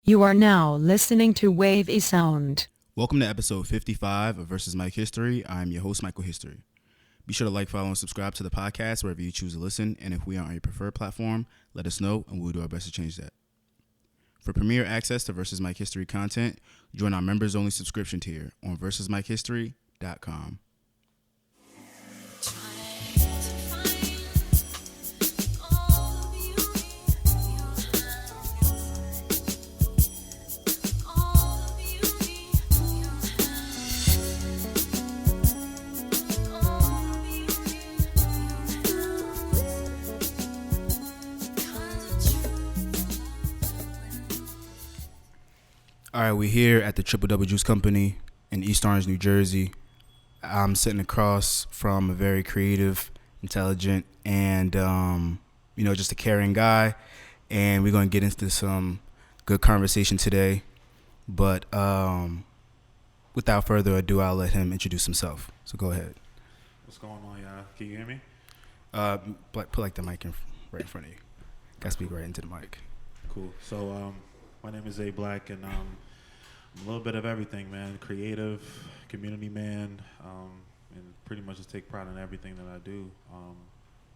You are now listening to Wave a Sound. Welcome to episode 55 of Versus Mike History. I'm your host, Michael History. Be sure to like, follow, and subscribe to the podcast wherever you choose to listen. And if we are on your preferred platform, let us know and we'll do our best to change that. For premier access to Versus Mike History content, join our members-only subscription tier on versusmikehistory.com. All right, we're here at the Triple Double Juice Company in East Orange, New Jersey. I'm sitting across from a very creative, intelligent, and just a caring guy. And we're going to get into some good conversation today. But without further ado, I'll let him introduce himself. So go ahead. What's going on, y'all? Can you hear me? Put like the mic right in front of you. Got to speak right into the mic. Cool. So my name is Zay Black, and I'm a little bit of everything, man. Creative, community man, and pretty much just take pride in everything that I do.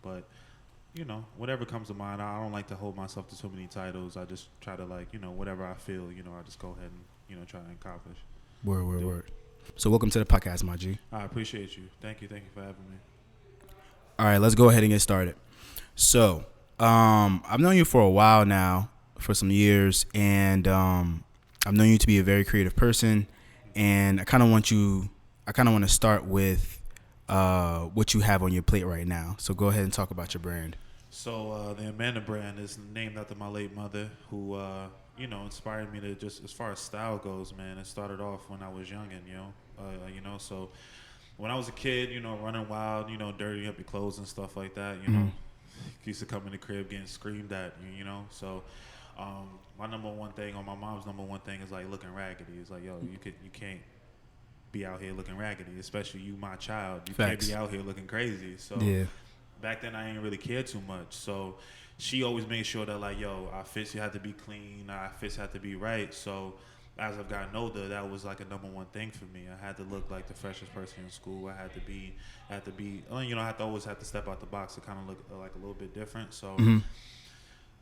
But, whatever comes to mind, I don't like to hold myself to so many titles. I just try to, whatever I feel, I just go ahead and, try to accomplish. Word. So welcome to the podcast, my G. I appreciate you. Thank you for having me. All right, let's go ahead and get started. So I've known you for a while now, for some years, and I've known you to be a very creative person, and I kind of want to start with what you have on your plate right now. So go ahead and talk about your brand. So the Amanda brand is named after my late mother, who inspired me to just, as far as style goes, man. It started off when I was young, and so when I was a kid, running wild, dirtying up your clothes and stuff like that, used to come in the crib getting screamed at, so. My number one thing, or my mom's number one thing, is like looking raggedy. It's like, yo, you can't be out here looking raggedy, especially you, my child. You Facts. Can't be out here looking crazy. So yeah. Back then I didn't really care too much. So she always made sure that, like, yo, our fits had to be clean, our fits had to be right. So as I've gotten older, that was like a number one thing for me. I had to look like the freshest person in school. I had to be, I had to always have to step out the box to kind of look like a little bit different. So. Mm-hmm.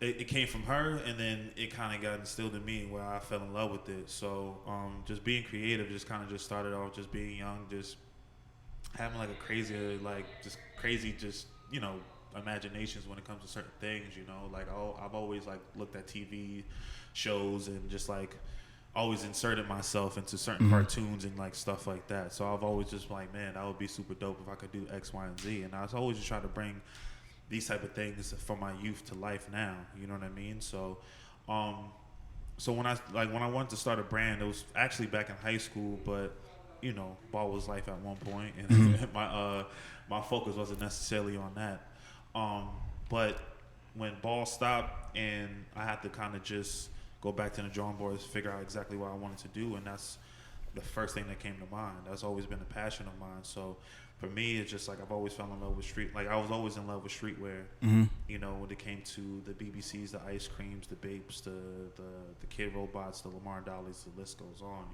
It came from her, and then it kind of got instilled in me where I fell in love with it. So just being creative just kind of just started off just being young, just having like a crazy, imaginations when it comes to certain things, Like I've always like looked at TV shows and just like always inserted myself into certain cartoons and like stuff like that. So I've always just like, man, that would be super dope if I could do X, Y, and Z. And I was always just trying to bring these type of things from my youth to life now, you know what I mean? So, when I wanted to start a brand, it was actually back in high school, but ball was life at one point, and my focus wasn't necessarily on that. But when ball stopped, and I had to kind of just go back to the drawing boards, figure out exactly what I wanted to do, and that's the first thing that came to mind. That's always been a passion of mine. So. For me, it's just like I've always fell in love with I was always in love with streetwear. Mm-hmm. When it came to the BBCs, the ice creams, the Bapes, the Kid Robots, the Lamar Dollies, the list goes on,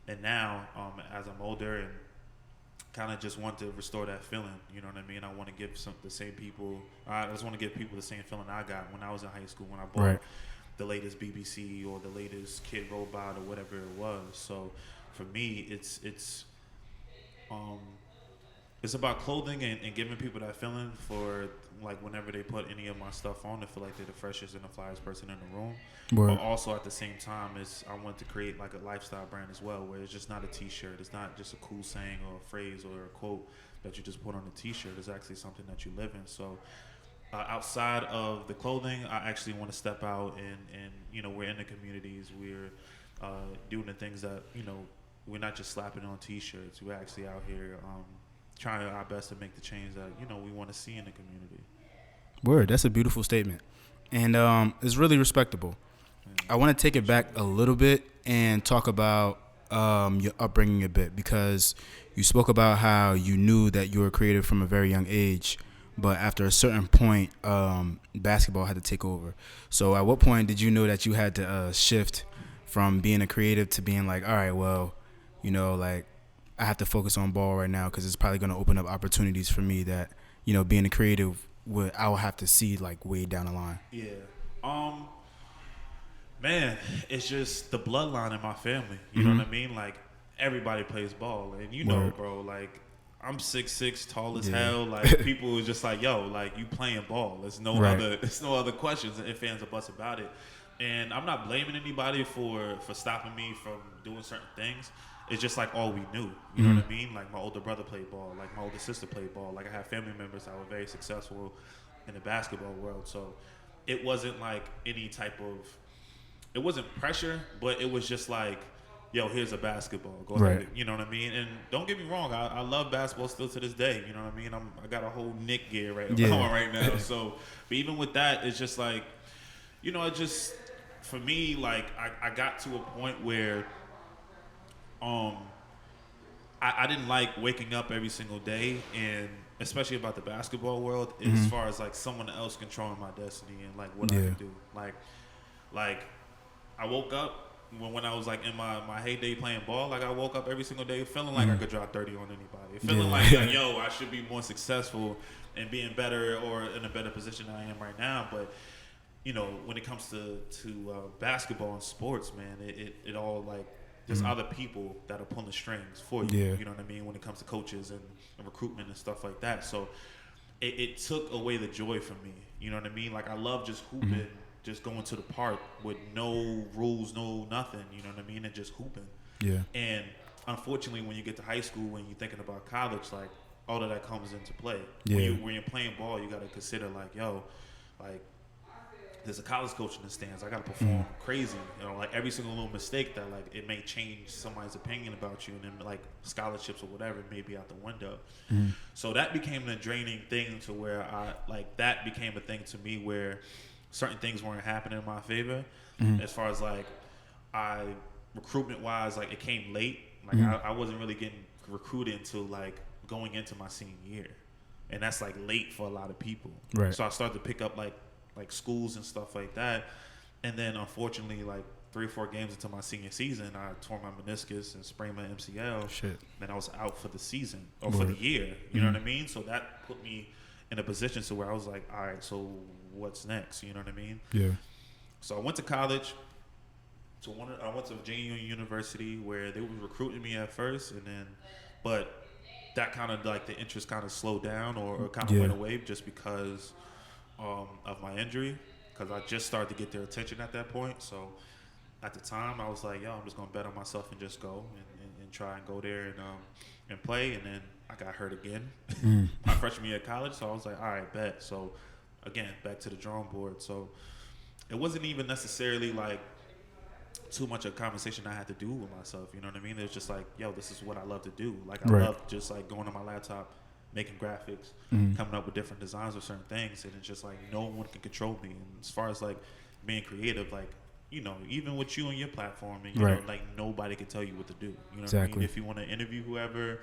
And now, as I'm older and kind of just want to restore that feeling, you know what I mean? I want to give I just want to give people the same feeling I got when I was in high school, when I bought the latest BBC or the latest Kid Robot or whatever it was. So for me, it's about clothing and giving people that feeling for like whenever they put any of my stuff on to feel like they're the freshest and the flyest person in the room. Word. But also at the same time, I want to create like a lifestyle brand as well, where it's just not a T-shirt. It's not just a cool saying or a phrase or a quote that you just put on a T-shirt. It's actually something that you live in. So outside of the clothing, I actually want to step out and we're in the communities. We're doing the things that we're not just slapping on T-shirts. We're actually out here. Trying our best to make the change that we want to see in the community. Word, that's a beautiful statement, and it's really respectable. I want to take it back a little bit and talk about your upbringing a bit, because you spoke about how you knew that you were creative from a very young age, but after a certain point, basketball had to take over. So at what point did you know that you had to shift from being a creative to being like, all right, well, like I have to focus on ball right now because it's probably going to open up opportunities for me that, being a creative I will have to see like way down the line. Yeah. Um, Man, it's just the bloodline in my family. You know what I mean? Like, everybody plays ball. And Word. bro, like, I'm 6'6", tall as Yeah. hell. Like, people was just like, yo, like, you playing ball. There's no Right. other questions and fans or buts about it. And I'm not blaming anybody for stopping me from doing certain things. It's just like all we knew. You know what I mean? Like, my older brother played ball. Like, my older sister played ball. Like, I have family members that were very successful in the basketball world. So it wasn't like any type of, it wasn't pressure, but it was just like, yo, here's a basketball. Go ahead. Right. You know what I mean? And don't get me wrong, I love basketball still to this day. You know what I mean? I got a whole Nick gear right on right now. So, but even with that, it's just like, it just, for me, like, I got to a point where I didn't like waking up every single day, and especially about the basketball world, as far as like someone else controlling my destiny and like what I can do. Like I woke up when I was like in my heyday playing ball. Like I woke up every single day feeling like I could drop 30 on anybody, feeling like yo, I should be more successful and being better or in a better position than I am right now. But when it comes to basketball and sports, man, it all like. There's other people that are pulling strings for you. Yeah. You know what I mean? When it comes to coaches and recruitment and stuff like that. So it took away the joy from me. You know what I mean? Like I love just hooping, just going to the park with no rules, no nothing. You know what I mean? And just hooping. Yeah. And unfortunately, when you get to high school, when you're thinking about college, like all of that comes into play. Yeah. When you're playing ball, you got to consider like, yo, like, there's a college coach in the stands. I got to perform crazy. Like every single little mistake that like it may change somebody's opinion about you, and then like scholarships or whatever may be out the window. So that became a draining thing to where that became a thing to me where certain things weren't happening in my favor. As far as like recruitment wise, like it came late. Like I wasn't really getting recruited until like going into my senior year, and that's like late for a lot of people. Right. So I started to pick up like schools and stuff like that, and then unfortunately like 3 or 4 games into my senior season I tore my meniscus and sprained my MCL. Shit. Then I was out for the season or for the year. You know what I mean? So that put me in a position to where I was like, all right, so what's next? You know what I mean? Yeah. So I went to college. I went to Virginia University where they were recruiting me at first, but that kind of like the interest kind of slowed down or kind of went away just because of my injury, because I just started to get their attention at that point. So at the time I was like, yo, I'm just gonna bet on myself and just go and try and go there and play. And then I got hurt again my freshman year of college. So I was like, all right, bet. So again, back to the drawing board. So it wasn't even necessarily like too much of a conversation I had to do with myself. You know what I mean? It was just like, yo, this is what I love to do. Like I love just like going on my laptop, making graphics, coming up with different designs of certain things, and it's just like no one can control me. And as far as like being creative, like even with you and your platform, and you know, like nobody can tell you what to do. You know what I mean? If you want to interview whoever,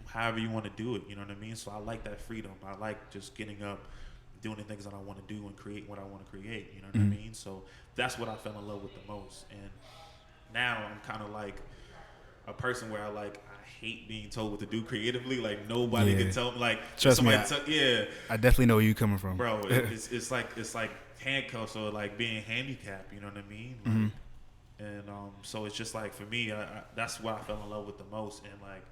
however you want to do it. You know what I mean? So I like that freedom. I like just getting up, doing the things that I want to do, and create what I want to create. You know what I mean? So that's what I fell in love with the most. And now I'm kind of like a person where I hate being told what to do creatively. Like nobody can tell me. Like trust me, I definitely know where you're coming from, bro. It's like handcuffs or like being handicapped. You know what I mean? Like, and so it's just like for me, that's what I fell in love with the most. And like,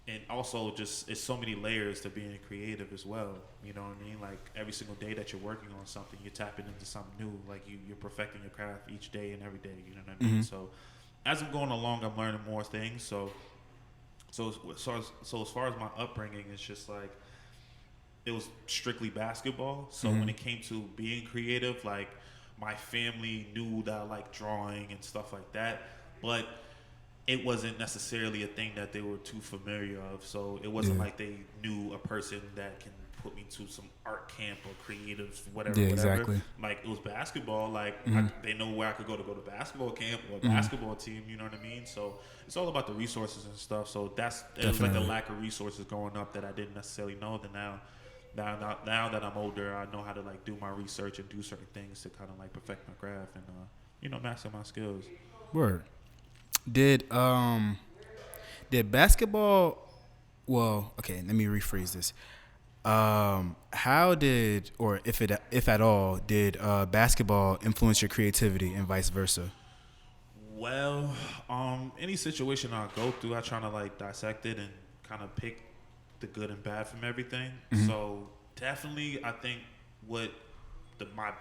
and also just it's so many layers to being creative as well. You know what I mean? Like every single day that you're working on something, you're tapping into something new. Like you're perfecting your craft each day and every day. You know what I mean? So as I'm going along, I'm learning more things. So as far as my upbringing, it's just like it was strictly basketball. So when it came to being creative, like my family knew that I like drawing and stuff like that, but it wasn't necessarily a thing that they were too familiar of. So it wasn't like they knew a person that can put me to some art camp or creative whatever. Yeah, exactly. Like it was basketball. Like they know where I could go to basketball camp or basketball team. You know what I mean? So it's all about the resources and stuff. So it was like the lack of resources growing up that I didn't necessarily know. That now that I'm older, I know how to like do my research and do certain things to kind of like perfect my craft and master my skills. Word. Did basketball? Well, okay. Let me rephrase this. How did, or if at all, did basketball influence your creativity and vice versa? Well, any situation I go through, I try to like dissect it and kind of pick the good and bad from everything. So definitely, I think what my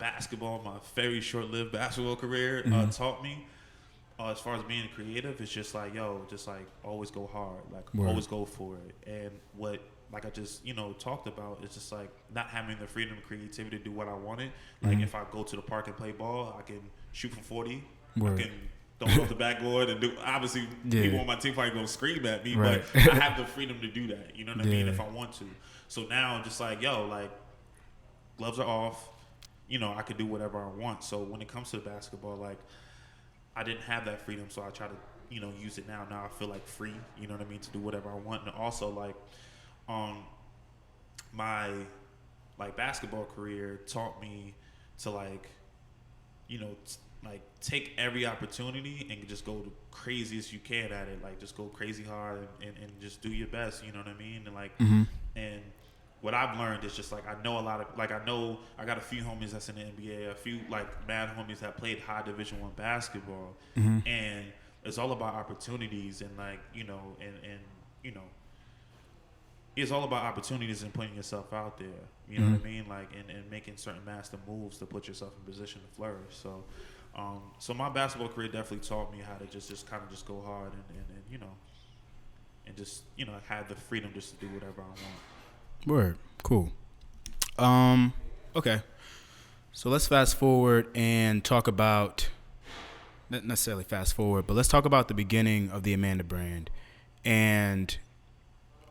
very short-lived basketball career taught me, as far as being creative, is just like just like always go hard, like always go for it. And what, like I just talked about, it's just like not having the freedom and creativity to do what I wanted. Like if I go to the park and play ball, I can shoot from 40. Word. I can throw it off the backboard and do. Obviously, people on my team probably gonna scream at me, right. but I have the freedom to do that. You know what I mean? If I want to. So now, just like like gloves are off. I could do whatever I want. So when it comes to basketball, like I didn't have that freedom, so I try to use it now. Now I feel like free. You know what I mean? To do whatever I want, and also like my like basketball career taught me to like like take every opportunity and just go the craziest you can at it. Like just go crazy hard and just do your best. You know what I mean? And like and what I've learned is just like I know a lot of like I got a few homies that's in the NBA, a few like mad homies that played high Division I basketball, and it's all about opportunities and like it's all about opportunities and putting yourself out there. You know what I mean? Like and making certain master moves to put yourself in position to flourish. So so my basketball career definitely taught me how to just kind of just go hard and just have the freedom just to do whatever I want. Word. Cool. Okay. So let's fast forward and talk about, not necessarily fast forward, but let's talk about the beginning of the Amanda brand and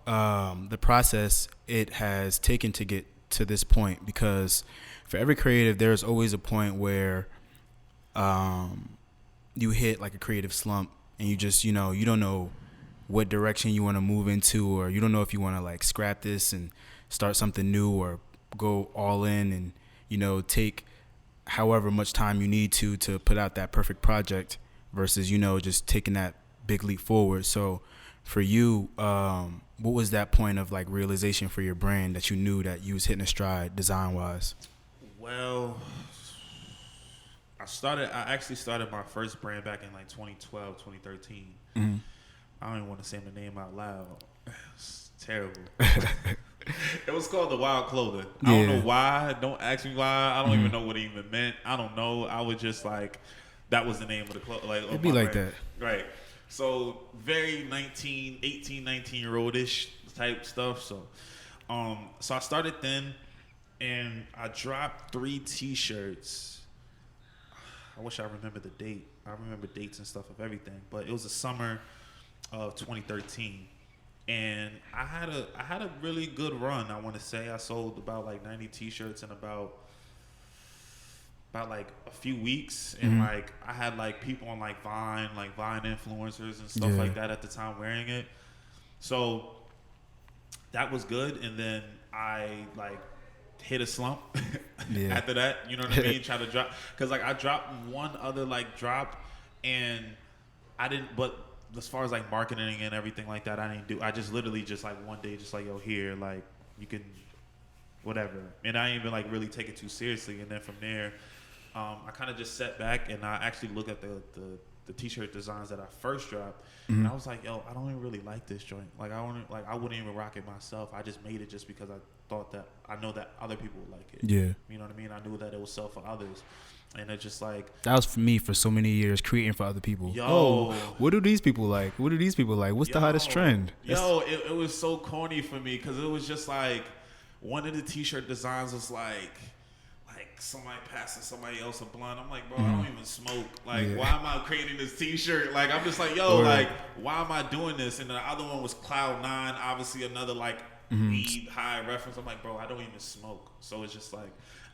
the process it has taken to get to this point. Because for every creative, there's always a point where you hit like a creative slump and you just, you don't know what direction you want to move into, or you don't know if you want to like scrap this and start something new, or go all in and take however much time you need to put out that perfect project versus just taking that big leap forward. So for you, what was that point of like realization for your brand that you knew that you was hitting a stride design wise? Well, I actually started my first brand back in like 2012, 2013. I don't even want to say the name out loud. It's terrible. It was called The Wild Clothing. I don't know why. Don't ask me why. I don't even know what it even meant. I don't know. I was just like, that was the name of the clothes. Like, it'd be like brand. that. Right. So very 19-year-old-ish type stuff. So so I started then, and I dropped 3 T-shirts. I wish I remember the date. I remember dates and stuff of everything. But it was the summer of 2013. And I had a really good run. I want to say I sold about like 90 T-shirts in about like a few weeks, and like I had like people on like Vine influencers and stuff like that at the time wearing it. So that was good, and then I like hit a slump after that. You know what I mean? Try to drop, because like I dropped one other like drop, and I didn't. But as far as like marketing and everything like that, I didn't do. I just literally just like one day just like, yo, here, like you can whatever, and I didn't even like really take it too seriously. And then from there, I kind of just sat back and I actually looked at the T-shirt designs that I first dropped, and I was like, yo, I don't even really like this joint. Like I wouldn't even rock it myself. I just made it just because I thought that I know that other people would like it. Yeah, you know what I mean. I knew that it would sell for others. And it's just like, that was for me for so many years, creating for other people. What do these people like? What's the hottest trend? It was so corny for me, because it was just like one of the T-shirt designs was like somebody passing somebody else a blunt. I'm like, bro, I don't even smoke. Like, why am I creating this T-shirt? Like, I'm just like, yo, like, why am I doing this? And the other one was Cloud9, obviously another like weed high reference. I'm like, bro, I don't even smoke. So it's just like,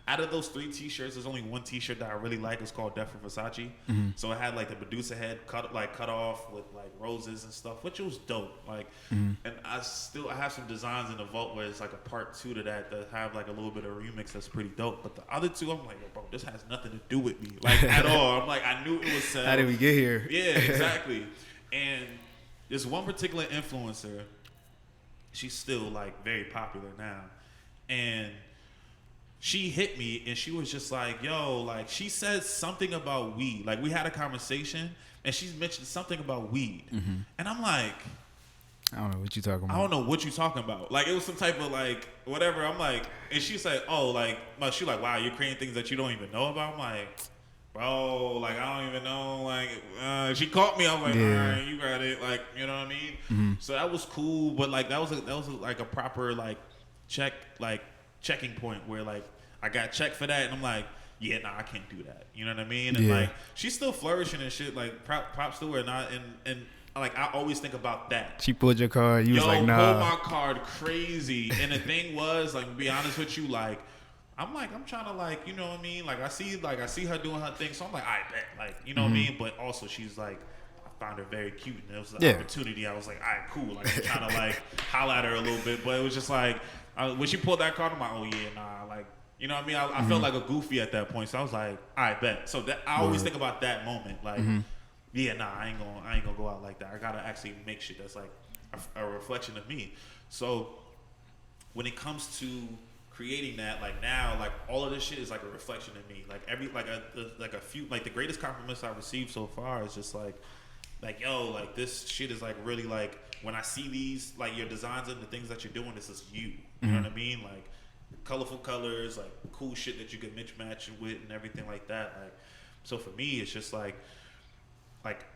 out of those 3 T-shirts, there's only one T-shirt that I really like. It's called Death for Versace. So it had like the Medusa head cut off with like roses and stuff, which was dope. Like, and I have some designs in the vault where it's like a part 2 to that have like a little bit of remix that's pretty dope. But the other 2, I'm like, yo, bro, this has nothing to do with me, like at all. I'm like, I knew it was sell. How did we get here? Yeah, exactly. And this one particular influencer, she's still like very popular now, and she hit me and she was just like, yo, like she said something about weed. Like we had a conversation and she mentioned something about weed. And I'm like, I don't know what you talking about. I don't know what you talking about. Like it was some type of like whatever. I'm like, and she's like, oh, like, but she like, wow, you're creating things that you don't even know about. I'm like, bro, like I don't even know. Like she caught me. I was like, all right, you got it. Like, you know what I mean? So that was cool. But like that was like a proper like checking point where like I got checked for that and I'm like, yeah, nah, I can't do that. You know what I mean? And like she's still flourishing and shit. Like props to her. Not and like I always think about that. She pulled your card. You was like, nah. Pulled my card crazy. And the thing was, like, to be honest with you, like I'm trying to like, you know what I mean? Like I see her doing her thing, so I'm like, I bet, like, you know what I mean? But also she's like, I found her very cute, and it was an opportunity. I was like, all right, cool. Like I'm trying to like holler at her a little bit, but it was just like when she pulled that card, I'm like, oh yeah, nah, like, you know what I mean? I felt like a goofy at that point, so I was like, I bet. So that I always think about that moment, like, yeah, nah, I ain't gonna go out like that. I gotta actually make shit that's like a reflection of me. So when it comes to creating that, like now, like all of this shit is like a reflection of me. Like the greatest compliments I've received so far is just like yo, like this shit is like really like when I see these like your designs and the things that you're doing, this is you. You know what I mean? Like colorful colors, like cool shit that you can match with and everything like that. Like so for me, it's just like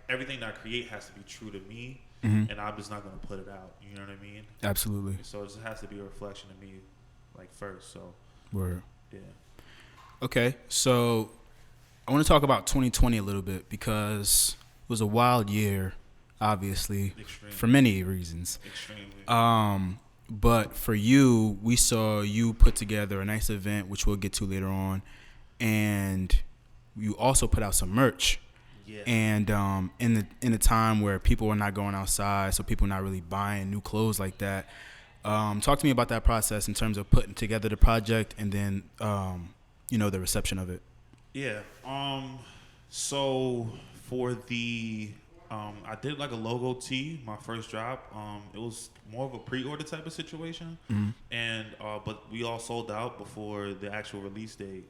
everything that I create has to be true to me, and I'm just not gonna put it out. You know what I mean? Absolutely. So it just has to be a reflection of me, like first. So word. Yeah. Okay, so I want to talk about 2020 a little bit because it was a wild year, obviously, for many reasons. Extremely. But for you, we saw you put together a nice event, which we'll get to later on, and you also put out some merch. Yeah. And in the time where people were not going outside, so people not really buying new clothes like that. Talk to me about that process in terms of putting together the project and then the reception of it. Yeah. So for the I did like a logo tee, my first drop. It was more of a pre-order type of situation, and but we all sold out before the actual release date.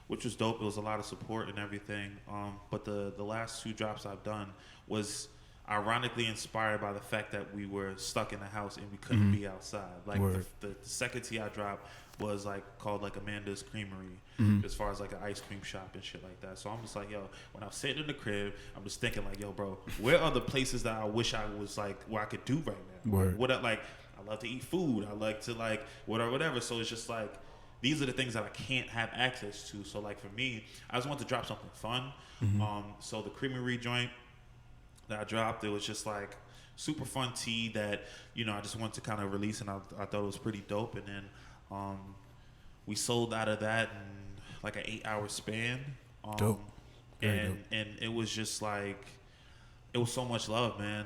Which was dope. It was a lot of support and everything. But the last 2 drops I've done was ironically inspired by the fact that we were stuck in the house and we couldn't be outside. Like the second tee I dropped was like called like Amanda's Creamery, as far as like an ice cream shop and shit like that. So I'm just like, yo, when I'm sitting in the crib, I'm just thinking like, yo, bro, where are the places that I wish I was like where I could do right now? I love to eat food. I like to like whatever. So it's just like, these are the things that I can't have access to. So like for me, I just want to drop something fun. So the creamery joint that I dropped, it was just like super fun tea that, I just wanted to kind of release, and I thought it was pretty dope. And then we sold out of that in like an 8-hour span. Dope. And it was just like, it was so much love, man.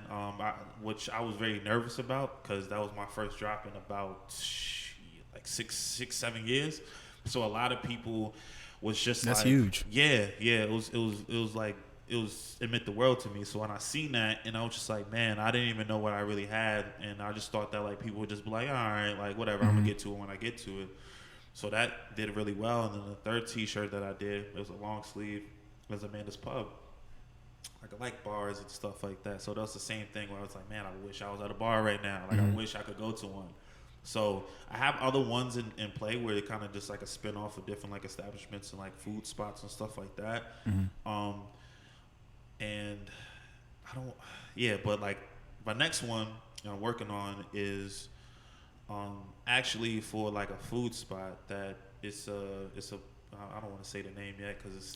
Which I was very nervous about because that was my first drop in about 6-7 years. So a lot of people was just that's like, huge. Yeah. It was like, it meant the world to me. So when I seen that, and I was just like, man, I didn't even know what I really had, and I just thought that like people would just be like, all right, like whatever, I'm gonna get to it when I get to it. So that did really well. And then the third T-shirt that I did, it was a long sleeve. It was Amanda's Pub. Like I like bars and stuff like that. So that was the same thing where I was like, man, I wish I was at a bar right now. Like I wish I could go to one. So I have other ones in play where they're kind of just like a spin-off of different like establishments and like food spots and stuff like that. And but like my next one I'm working on is actually for like a food spot that it's a I don't want to say the name yet because it's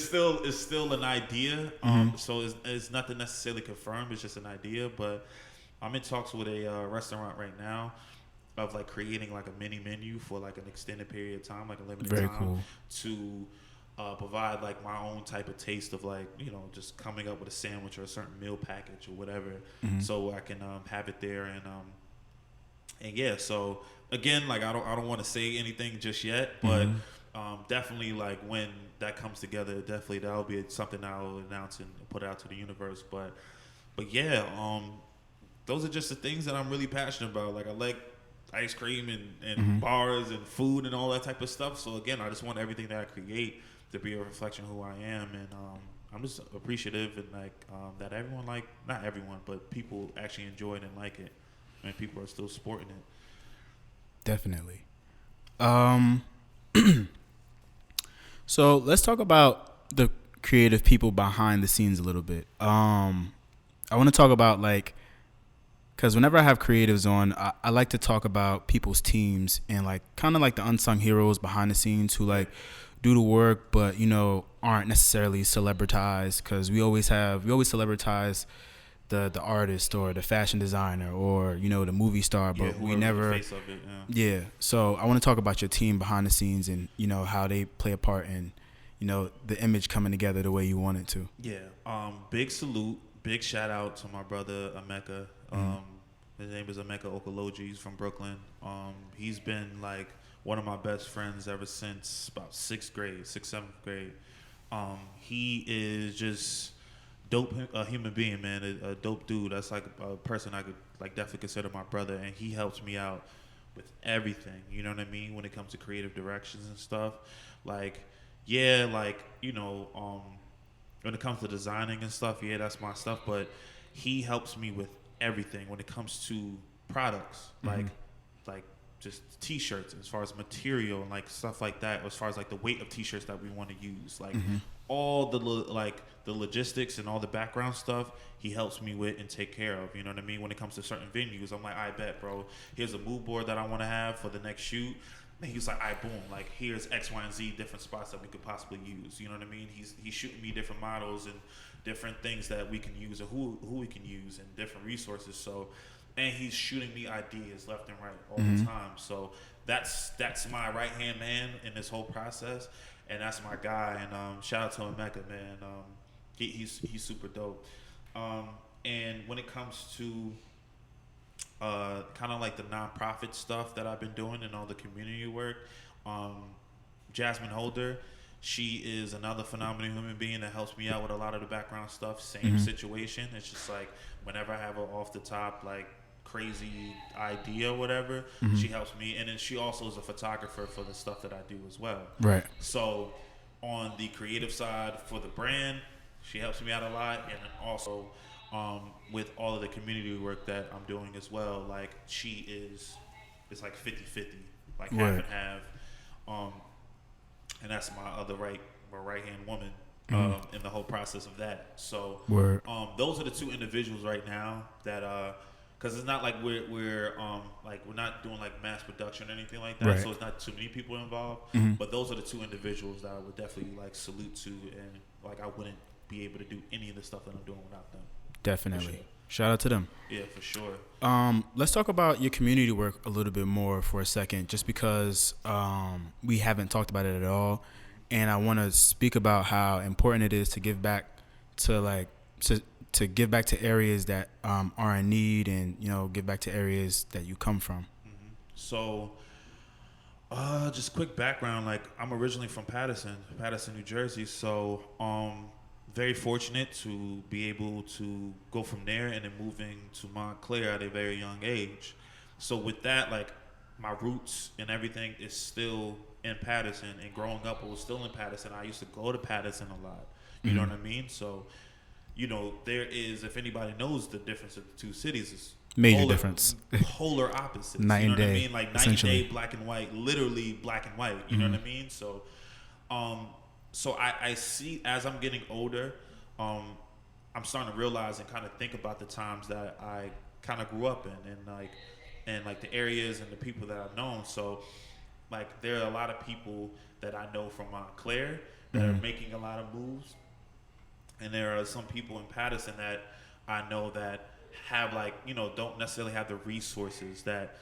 still it's still an idea. So it's nothing necessarily confirmed. It's just an idea, but I'm in talks with a restaurant right now of like creating like a mini menu for like an extended period of time, like a limited Very time, cool. to provide like my own type of taste of like, you know, just coming up with a sandwich or a certain meal package or whatever, so I can have it there and yeah. So again, like I don't want to say anything just yet, but definitely like when that comes together, definitely that'll be something I'll announce and put out to the universe. But yeah, those are just the things that I'm really passionate about. Like I like ice cream and bars and food and all that type of stuff. So again, I just want everything that I create to be a reflection of who I am, and I'm just appreciative and like that everyone, like not everyone, but people actually enjoy it and like it, and people are still supporting it. Definitely. So let's talk about the creative people behind the scenes a little bit. I want to talk about like, because whenever I have creatives on, I like to talk about people's teams and like kind of like the unsung heroes behind the scenes who like do the work, but you know aren't necessarily celebritized. Because we always celebritize the artist or the fashion designer or you know the movie star, but we never. The face of it, Yeah. So I want to talk about your team behind the scenes and you know how they play a part in, you know, the image coming together the way you want it to. Yeah. Big salute, big shout out to my brother Emeka. His name is Emeka Okoloji. He's from Brooklyn. He's been like one of my best friends ever since about sixth, seventh grade. He is just dope, a human being, man, a dope dude. That's like a person I could like definitely consider my brother, and he helps me out with everything. You know what I mean? When it comes to creative directions and stuff, like yeah, like you know, when it comes to designing and stuff, yeah, that's my stuff. But he helps me with everything when it comes to products, like just t-shirts, as far as material and like stuff like that, as far as like the weight of t-shirts that we want to use, like all the like the logistics and all the background stuff he helps me with and take care of. You know what I mean? When it comes to certain venues, I'm like, I bet, bro, here's a mood board that I want to have for the next shoot. And he's like, boom, like here's X, Y, and Z different spots that we could possibly use. You know what I mean? He's shooting me different models and different things that we can use and who we can use and different resources. So, and he's shooting me ideas left and right all the time. So that's my right hand man in this whole process, and that's my guy. And shout out to Emeka, man. He's super dope. And when it comes to kind of like the nonprofit stuff that I've been doing and all the community work, Jasmine Holder, she is another phenomenal human being that helps me out with a lot of the background stuff. Same situation. It's just like whenever I have an off the top like crazy idea or whatever, she helps me. And then she also is a photographer for the stuff that I do as well. Right. So on the creative side for the brand, she helps me out a lot. And then also with all of the community work that I'm doing as well, like it's like 50-50, like half and half. And that's my right hand woman in the whole process of that. So those are the two individuals right now that because it's not like we're not doing like mass production or anything like that. Right. So it's not too many people involved. But those are the two individuals that I would definitely like salute to, and like I wouldn't be able to do any of the stuff that I'm doing without them. Definitely. Sure. Shout out to them. Yeah, for sure. Let's talk about your community work a little bit more for a second, just because we haven't talked about it at all. And I want to speak about how important it is to give back to to give back to areas that are in need, and you know, give back to areas that you come from. So just quick background, like I'm originally from Paterson, New Jersey. So very fortunate to be able to go from there and then moving to Montclair at a very young age. So with that, like my roots and everything is still in Paterson, and growing up I was still in Paterson. I used to go to Paterson a lot. You know what I mean? So, you know, there is, if anybody knows the difference of the two cities, is major difference. Polar opposites. Night you know and day, what I mean? Like night and day, black and white, literally black and white. You know what I mean? So so I see as I'm getting older, I'm starting to realize and kind of think about the times that I kind of grew up in, and like the areas and the people that I've known. So like there are a lot of people that I know from Montclair that are making a lot of moves, and there are some people in Paterson that I know that have like, you know, don't necessarily have the resources that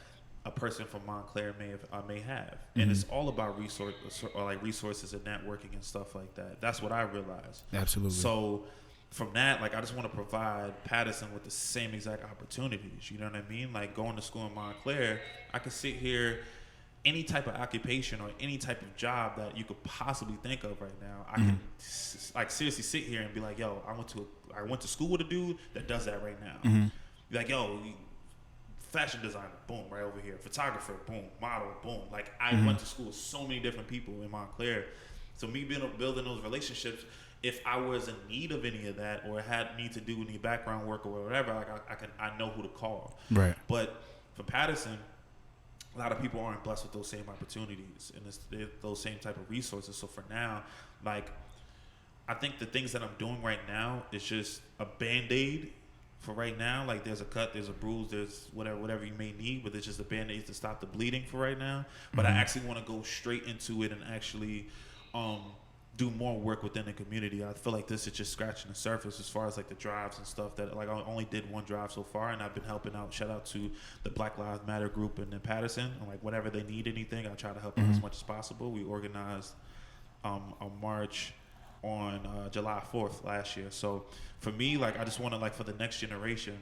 a person from Montclair may have. And it's all about resources and networking and stuff like that. That's what I realized. Absolutely. So from that, like, I just want to provide Patterson with the same exact opportunities. You know what I mean? Like, going to school in Montclair, I could sit here, any type of occupation or any type of job that you could possibly think of right now. I can like seriously sit here and be like, yo, I went to school with a dude that does that right now. Be like, yo, fashion designer, boom, right over here. Photographer, boom. Model, boom. Like, I went to school with so many different people in Montclair. So me building those relationships, if I was in need of any of that or had need to do any background work or whatever, like I know who to call. Right. But for Patterson, a lot of people aren't blessed with those same opportunities and those same type of resources. So for now, like, I think the things that I'm doing right now is just a Band-Aid for right now. Like, there's a cut, there's a bruise, there's whatever you may need, but it's just a Band-Aid to stop the bleeding for right now. But I actually want to go straight into it and actually do more work within the community. I feel like this is just scratching the surface as far as like the drives and stuff that, like, I only did one drive so far, and I've been helping out. Shout out to the Black Lives Matter group in Patterson, and like whenever they need anything, I try to help them as much as possible. We organized a march on July 4th last year. So for me, like, I just want to, like, for the next generation,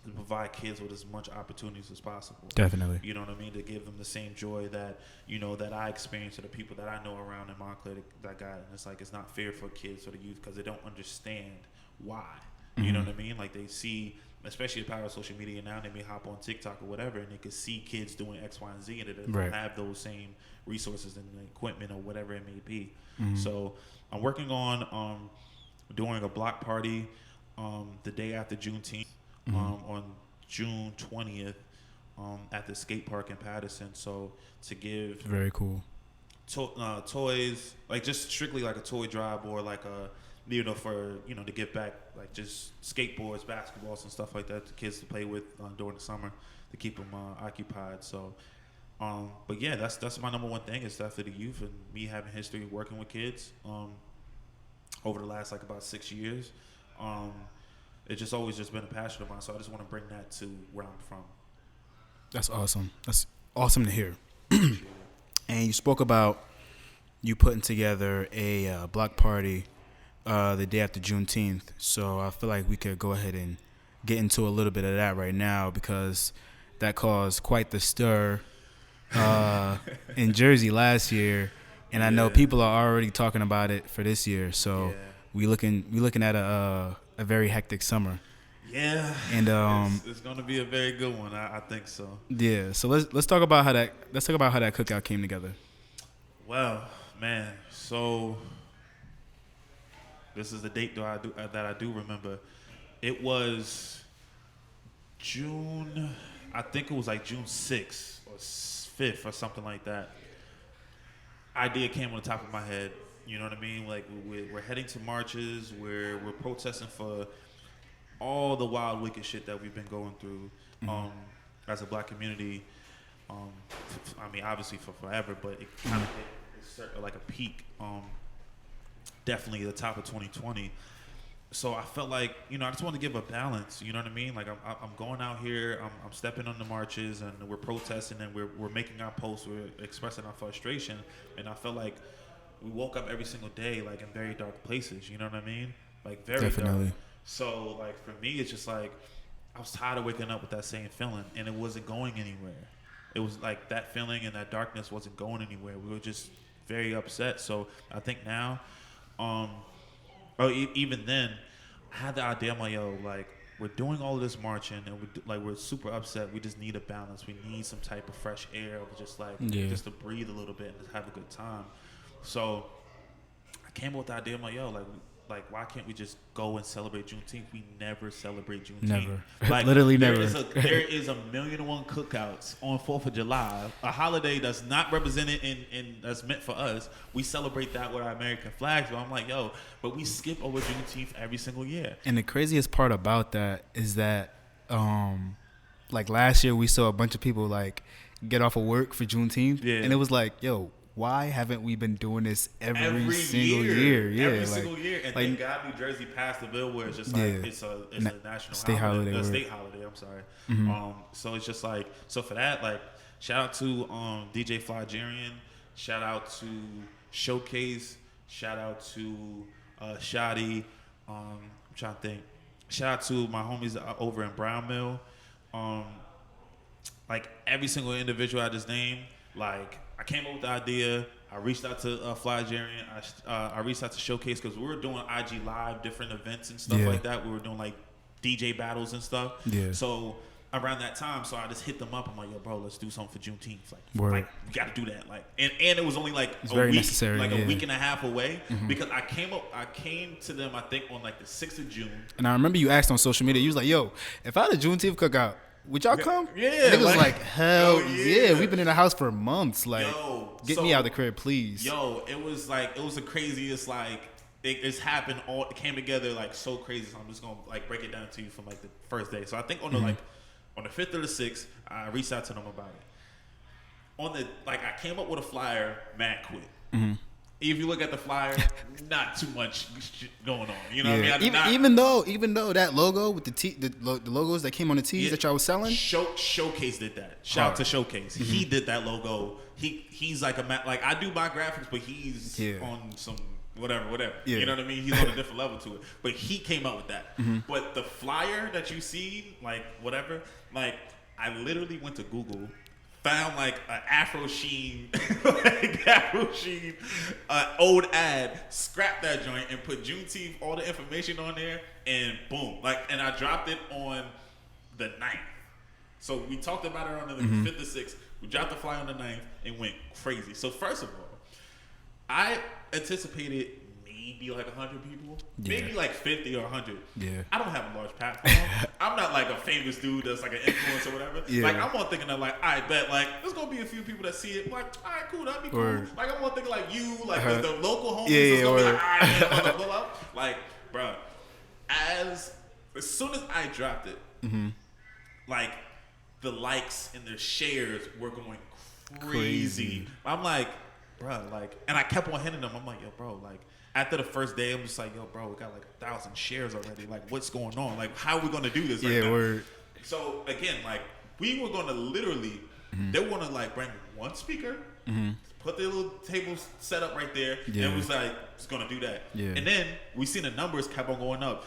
to provide kids with as much opportunities as possible. Definitely. You know what I mean? To give them the same joy that, you know, that I experienced, to the people that I know around in Montclair that got it. And it's like, it's not fair for kids or the youth because they don't understand why. You know what I mean? Like, they see, especially the power of social media now, they may hop on TikTok or whatever, and they can see kids doing X, Y, and Z, and they don't have those same resources and equipment or whatever it may be. So I'm working on doing a block party the day after Juneteenth. On June 20th at the skate park in Patterson. So to give very cool toys, like just strictly like a toy drive, or like a, you know, for, you know, to give back, like just skateboards, basketballs and stuff like that to kids to play with during the summer to keep them occupied. So but yeah, that's my number one thing, is that for the youth, and me having history working with kids over the last like about 6 years. It's just always just been a passion of mine, so I just want to bring that to where I'm from. That's awesome. That's awesome to hear. And you spoke about you putting together a block party the day after Juneteenth. So I feel like we could go ahead and get into a little bit of that right now, because that caused quite the stir in Jersey last year, and I know people are already talking about it for this year. So we looking at a very hectic summer. Yeah, and it's going to be a very good one. I think so. Yeah, so let's talk about how that cookout came together. Well, man, so this is the date that I do remember. It was June. I think it was like June 6th or 5th or something like that. Idea came on the top of my head. You know what I mean? Like, we're heading to marches. We're protesting for all the wild, wicked shit that we've been going through as a black community. I mean, obviously for forever, but it kind of hit like a peak. Definitely the top of 2020. So I felt like, you know, I just want to give a balance. You know what I mean? Like, I'm going out here. I'm stepping on the marches, and we're protesting, and we're making our posts. We're expressing our frustration, and I felt like we woke up every single day, like, in very dark places. You know what I mean? Like, very dark. So, like, for me, it's just like, I was tired of waking up with that same feeling, and it wasn't going anywhere. It was like that feeling and that darkness wasn't going anywhere. We were just very upset. So I think now, even then, I had the idea, I'm like, yo, like, we're doing all of this marching, and we're super upset. We just need a balance. We need some type of fresh air, of just like, just to breathe a little bit and just have a good time. So I came up with the idea, I'm like, yo, like, why can't we just go and celebrate Juneteenth? We never celebrate Juneteenth. Never. Like, Literally never. There is 1,000,001 cookouts on 4th of July, a holiday that's not represented and that's meant for us. We celebrate that with our American flags. But I'm like, yo, but we skip over Juneteenth every single year. And the craziest part about that is that, like, last year we saw a bunch of people, like, get off of work for Juneteenth. Yeah. And it was like, yo, why haven't we been doing this every single year? Yeah, every single year. And thank God New Jersey passed the bill where it's just like it's a national state holiday. State holiday. I'm sorry. So it's just like for that, like shout out to DJ Flygerian, shout out to Showcase, shout out to Shoddy. I'm trying to think. Shout out to my homies over in Brown Mill. Like every single individual I just named, like I came up with the idea. I reached out to Flygerian. I reached out to Showcase because we were doing IG Live, different events and stuff like that. We were doing like DJ battles and stuff. Yeah. So around that time, so I just hit them up. I'm like, yo, bro, let's do something for Juneteenth. Like we got to do that. Like, and it was only like it's a very week, necessary, like a week and a half away because I came to them, I think on like the 6th of June. And I remember you asked on social media, you was like, yo, if I had a Juneteenth cookout, would y'all come? Yeah. Niggas like hell yeah. We've been in the house for months. Like, get me out of the crib, please. Yo, it was the craziest. Like, it's happened all. It came together like so crazy. So I'm just gonna like break it down to you from like the first day. So I think on the on the 5th or the 6th, I reached out to them about it. On the I came up with a flyer, mad quick. If you look at the flyer, not too much going on. You know what I mean? Even though that logo with the logos that came on the tees that y'all was selling, Showcase did that. Shout out to Showcase. He did that logo. He's like like I do my graphics, but he's on some whatever. Yeah. You know what I mean? He's on a different level to it. But he came up with that. But the flyer that you see, like whatever, like I literally went to Google. Found like an Afro Sheen, old ad, scrapped that joint and put Juneteenth, all the information on there, and boom, and I dropped it on the 9th. So we talked about it on the 5th or 6th. We dropped the flyer on the 9th and went crazy. So first of all, I anticipated maybe like 100 people, maybe like 50 or 100. Yeah, I don't have a large platform. I'm not like a famous dude that's like an influencer or whatever. Like I'm more thinking of like, I bet like there's gonna be a few people that see it. Like, all right, cool, that'd be cool. Like I'm more thinking like you, like the local homies is gonna be like, all right, man, I'm gonna pull up. Like, bro, as soon as I dropped it, like the likes and the shares were going crazy. I'm like, bro, like, and I kept on hitting them. I'm like, yo, bro, like. After the first day, I'm just like, yo, bro, we got like 1,000 shares already. Like, what's going on? Like, how are we going to do this right now? Word. So, again, like, we were going to literally, they want to, like, bring one speaker, put their little table set up right there, and it was like, it's going to do that. Yeah. And then we seen the numbers kept on going up.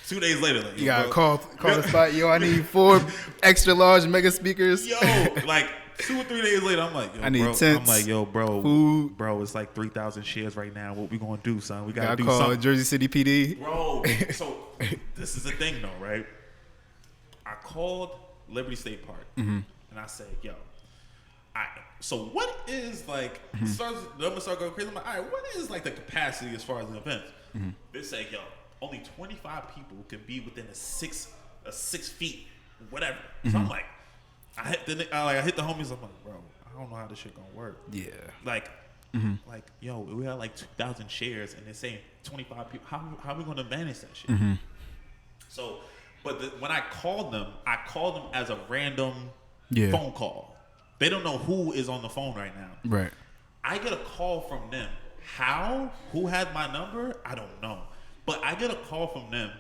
2 days later, like, you got to call the spot. Yo, I need 4 extra large mega speakers. Yo, like, 2 or 3 days later, I'm like, yo, I need bro. tents, I'm like, yo, bro, food. Bro, it's like 3,000 shares right now. What we gonna do, son? We gotta do call something. Jersey City PD, bro. So this is the thing, though, right? I called Liberty State Park and I said, yo, so what is like? The numbers start going crazy. I'm like, all right, what is like the capacity as far as the event? They say, yo, only 25 people can be within a 6 feet, whatever. So I'm like. I hit the homies. I'm like, bro, I don't know how this shit gonna work. Yeah. Like, yo, we got like 2,000 shares, and they're saying 25 people. How are we gonna manage that shit? So, but when I called them as a random phone call. They don't know who is on the phone right now. Right. I get a call from them. How? Who had my number? I don't know. But I get a call from them.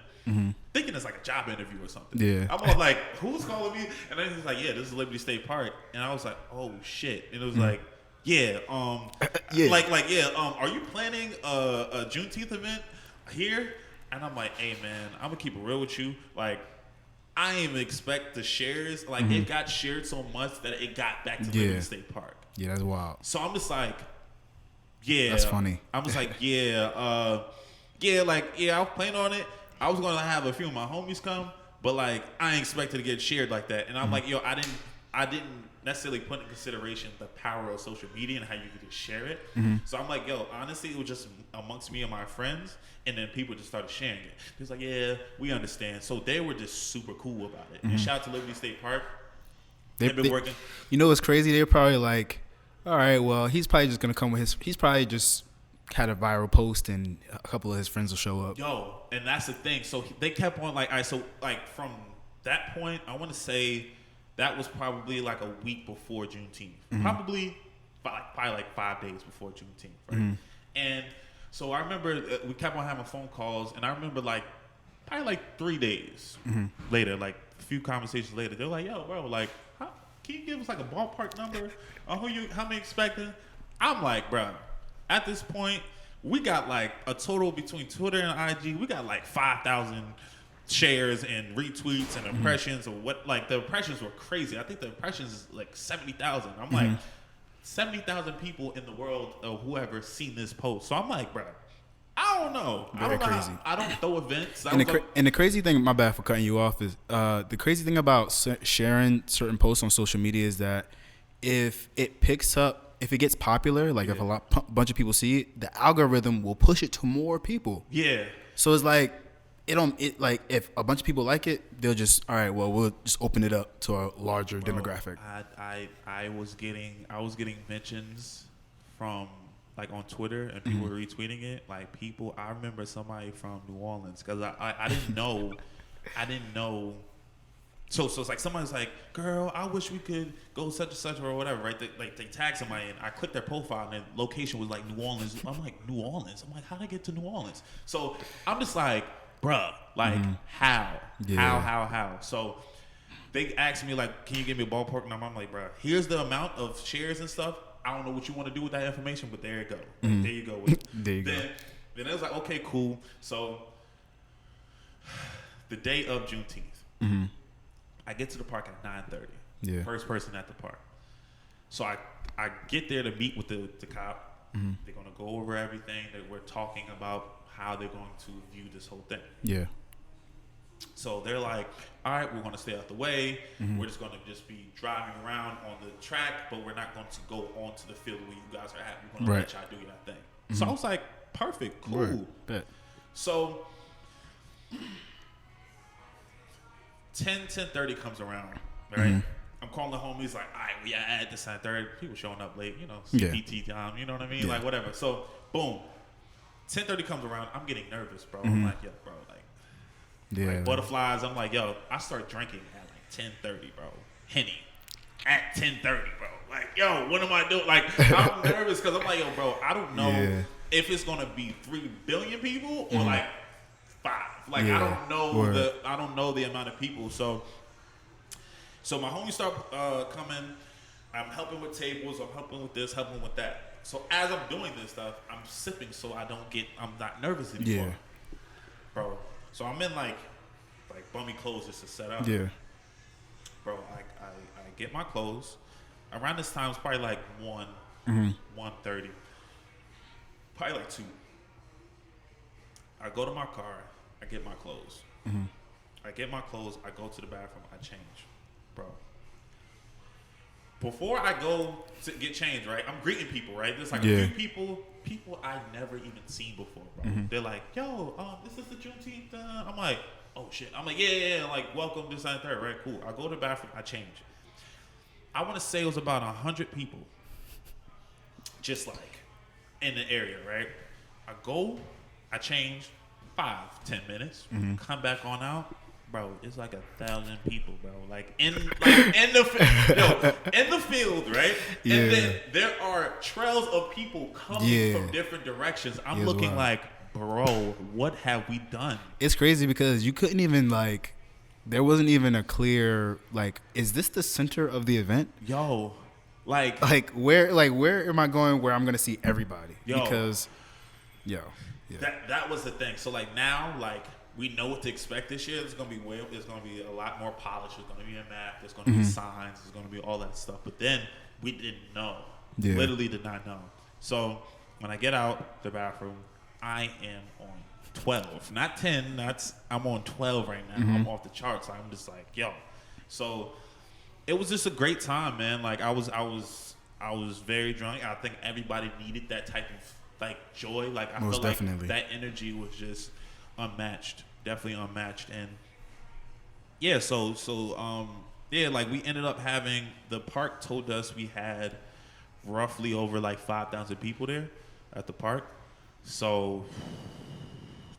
Thinking it's like a job interview or something. Yeah. I'm all like, who's calling me? And then he's like, yeah, this is Liberty State Park. And I was like, oh shit. And it was like, yeah, are you planning a Juneteenth event here? And I'm like, hey man, I'm gonna keep it real with you. Like, I didn't even expect the shares. Like, it got shared so much that it got back to Liberty State Park. Yeah, that's wild. So I'm just like, yeah. That's funny. I'm just like, I was planning on it. I was gonna have a few of my homies come, but like I ain't expected to get shared like that. And I'm like, yo, I didn't necessarily put in consideration the power of social media and how you could just share it. So I'm like, yo, honestly, it was just amongst me and my friends, and then people just started sharing it. He was like, yeah, we understand. So they were just super cool about it. And shout out to Liberty State Park. They've been working. You know what's crazy? They're probably like, all right, well, he's probably just gonna come with he's probably just had a viral post and a couple of his friends will show up. Yo, and that's the thing. So they kept on like, from that point, I want to say that was probably like a week before Juneteenth. Probably probably like 5 days before Juneteenth, right? And so I remember we kept on having phone calls, and I remember like probably like 3 days later, like a few conversations later, they're like, "Yo, bro, like, can you give us like a ballpark number on how many expecting?" I'm like, bro, at this point, we got like a total between Twitter and IG, we got like 5,000 shares and retweets and impressions or what. Like the impressions were crazy. I think the impressions is like 70,000. I'm like 70,000 people in the world or whoever seen this post. So I'm like, bro, I don't know. Very crazy. I don't throw events. And the crazy thing, my bad for cutting you off, is the crazy thing about sharing certain posts on social media is that if it picks up, if it gets popular, like if a bunch of people see it, the algorithm will push it to more people. Yeah. So it's like like if a bunch of people like it, they'll just, all right, well, we'll just open it up to a larger demographic. I was getting mentions from like on Twitter, and people were retweeting it. Like people, I remember somebody from New Orleans, because I didn't know. So it's like somebody's like, "Girl, I wish we could go such and such or whatever," right? They tag somebody, and I clicked their profile, and the location was like New Orleans. I'm like, New Orleans? I'm like, how'd I get to New Orleans? So I'm just like, bruh, like how? So they asked me like, "Can you give me a ballpark number?" I'm like, bruh, here's the amount of shares and stuff. I don't know what you want to do with that information, but there you go. Like, there you go. There you go. Then it was like, okay, cool. So the day of Juneteenth, I get to the park at 9:30. Yeah. First person at the park. So I get there to meet with the cop. They're gonna go over everything that we're talking about, how they're going to view this whole thing. Yeah. So they're like, all right, we're going to stay out the way. We're just going to just be driving around on the track, but we're not going to go onto the field where you guys are at. We're going to let y'all do your thing. So I was like, perfect, cool. Word. Bet. So 10:30 comes around, right? I'm calling the homies like, all right, we are at this 9:30. People showing up late, CPT time, you know what I mean? Like whatever. So boom, 10:30 comes around. I'm getting nervous, bro. I'm like, yo, bro, like butterflies. I'm like, yo, I start drinking at like 10:30, bro. Henny at 10:30, bro. Like, yo, what am I doing? Like, I'm nervous because I'm like, yo, bro, I don't know if it's gonna be 3 billion people or like 5. Like, I don't know the amount of people. So my homies start coming. I'm helping with tables. I'm helping with this, helping with that. So as I'm doing this stuff, I'm sipping so I'm not nervous anymore. Yeah. Bro. So I'm in like bummy clothes just to set up. Yeah. Bro, I get my clothes. Around this time, it's probably like 1:30. Probably like 2. I go to my car. I get my clothes. I get my clothes. I go to the bathroom. I change. Bro. Before I go to get changed, right? I'm greeting people, right? There's like a few people I never even seen before, bro. They're like, yo, this is the Juneteenth. I'm like, oh shit. I'm like, yeah. Like, welcome this and third, right? Cool. I go to the bathroom. I change. I want to say it was about 100 people, just like in the area, right? I go, I change, 5-10 minutes, come back on out. Bro, it's like 1,000 people, bro. Like in the field, right? Yeah. And then there are trails of people coming from different directions. I'm looking like, bro, what have we done? It's crazy because you couldn't even there wasn't even a clear is this the center of the event? Yo, where am I going where I'm gonna see everybody? Because that was the thing. So now we know what to expect this year. It's gonna be a lot more polished. There's gonna be a map. There's gonna be signs. There's gonna be all that stuff. But then we didn't know. Yeah. Literally did not know. So when I get out the bathroom, I am on 12, not 10. I'm on 12 right now. I'm off the charts. I'm just like, yo. So it was just a great time, man. Like I was very drunk. I think everybody needed that type of joy. Like I felt like that energy was just unmatched. Definitely unmatched. And we ended up having, the park told us we had roughly over 5,000 people there at the park. So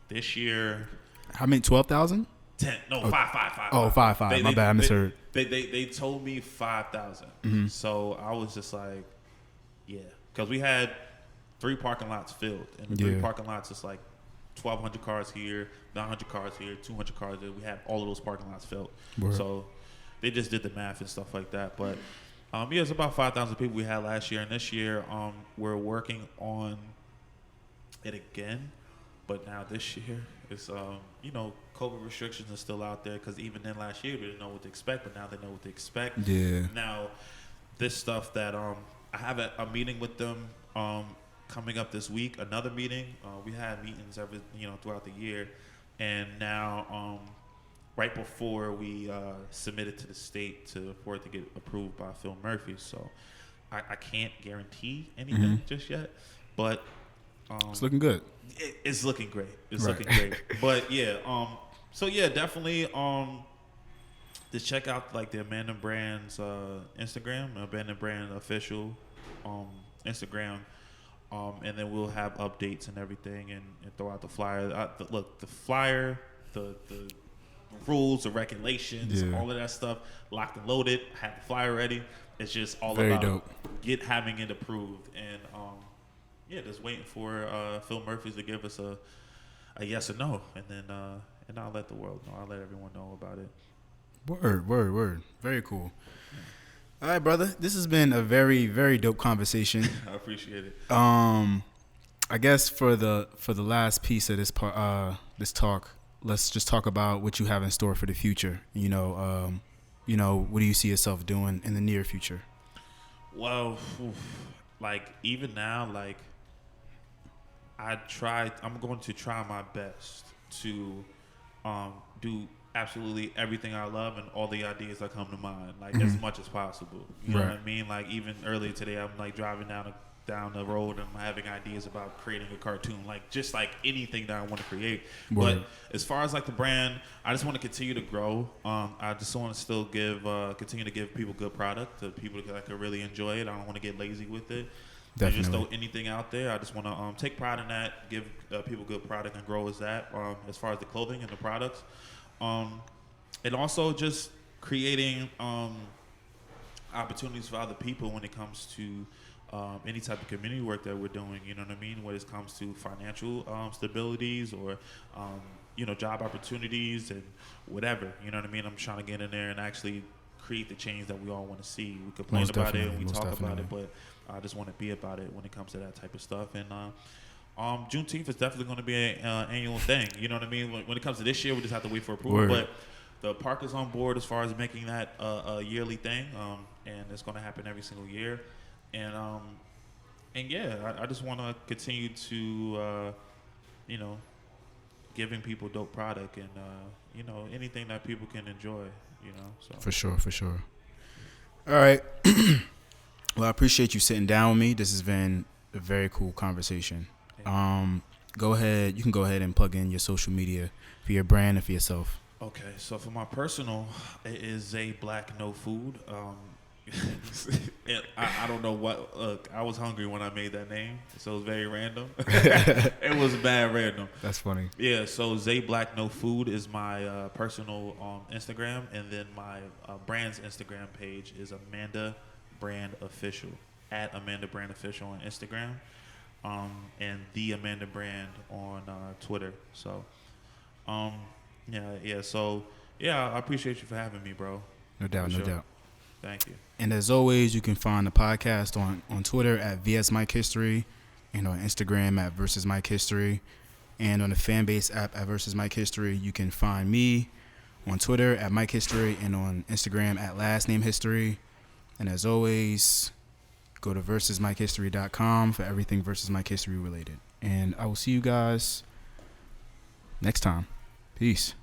this year, how many? 12,000? 10? No, 5. Oh, 5. My bad, I misheard. They told me 5,000. So I was just like, Yeah, because we had 3 parking lots filled, and the 3 parking lots is like 1,200 cars here, 900 cars here, 200 cars there. We had all of those parking lots filled. Word. So they just did the math and stuff like that. But it's about 5,000 people we had last year, and this year we're working on it again. But now this year, it's COVID restrictions are still out there, because even then last year we didn't know what to expect, but now they know what to expect. Yeah. Now, this stuff that I have a meeting with them coming up this week. Another meeting. We had meetings throughout the year, and now right before we submitted to the state for it to get approved by Phil Murphy. So I can't guarantee anything just yet, but it's looking good. It's looking great. It's looking great. But yeah, so yeah, definitely just check out like the Amanda Brand's Instagram, Amanda Brand official Instagram, and then we'll have updates and everything, and throw out the flyer. The flyer, the rules, the regulations, all of that stuff, locked and loaded. Have the flyer ready. It's just all very about dope. having it approved, and just waiting for Phil Murphy to give us a yes or no, and then and I'll let the world know. I'll let everyone know about it. Word. Very cool. All right, brother. This has been a very, very dope conversation. I appreciate it. I guess for the last piece of this this talk, let's just talk about what you have in store for the future. What do you see yourself doing in the near future? Well, like even now, like I'm going to try my best to do absolutely everything I love and all the ideas that come to mind, like as much as possible. You know what I mean? Like even earlier today, I'm like driving down the road and I'm having ideas about creating a cartoon, like just like anything that I want to create. Word. But as far as like the brand, I just want to continue to grow. I just want to still continue to give people good product, to people that can really enjoy it. I don't want to get lazy with it. Definitely. And just throw anything out there. I just want to take pride in that, give people good product and grow as that. As far as the clothing and the products, and also just creating opportunities for other people when it comes to any type of community work that we're doing. You know what I mean? When it comes to financial stabilities or job opportunities and whatever. You know what I mean? I'm trying to get in there and actually create the change that we all want to see. We complain about it and we talk about it, but I just want to be about it when it comes to that type of stuff. And Juneteenth is definitely going to be an annual thing. You know what I mean? When it comes to this year, we just have to wait for approval. Word. But the park is on board as far as making that a yearly thing, and it's going to happen every single year. And I just want to continue to giving people dope product and anything that people can enjoy. So For sure. All right. Well, I appreciate you sitting down with me. This has been a very cool conversation. Go ahead. You can go ahead and plug in your social media for your brand and for yourself. Okay, so for my personal, it is Zay Black No Food. I don't know what. Look, I was hungry when I made that name, so it was very random. It was bad random. That's funny. Yeah, so Zay Black No Food is my personal Instagram, and then my brand's Instagram page is Amanda Brand Official, at Amanda Brand Official on Instagram, and the Amanda Brand on Twitter. So, So I appreciate you for having me, bro. No doubt. Thank you. And as always, you can find the podcast on Twitter at VS Mike History, and on Instagram at Versus Mike History, and on the Fanbase app at Versus Mike History. You can find me on Twitter at Mike History and on Instagram at Last Name History. And as always, go to versusmikehistory.com for everything Versus Mike History related. And I will see you guys next time. Peace.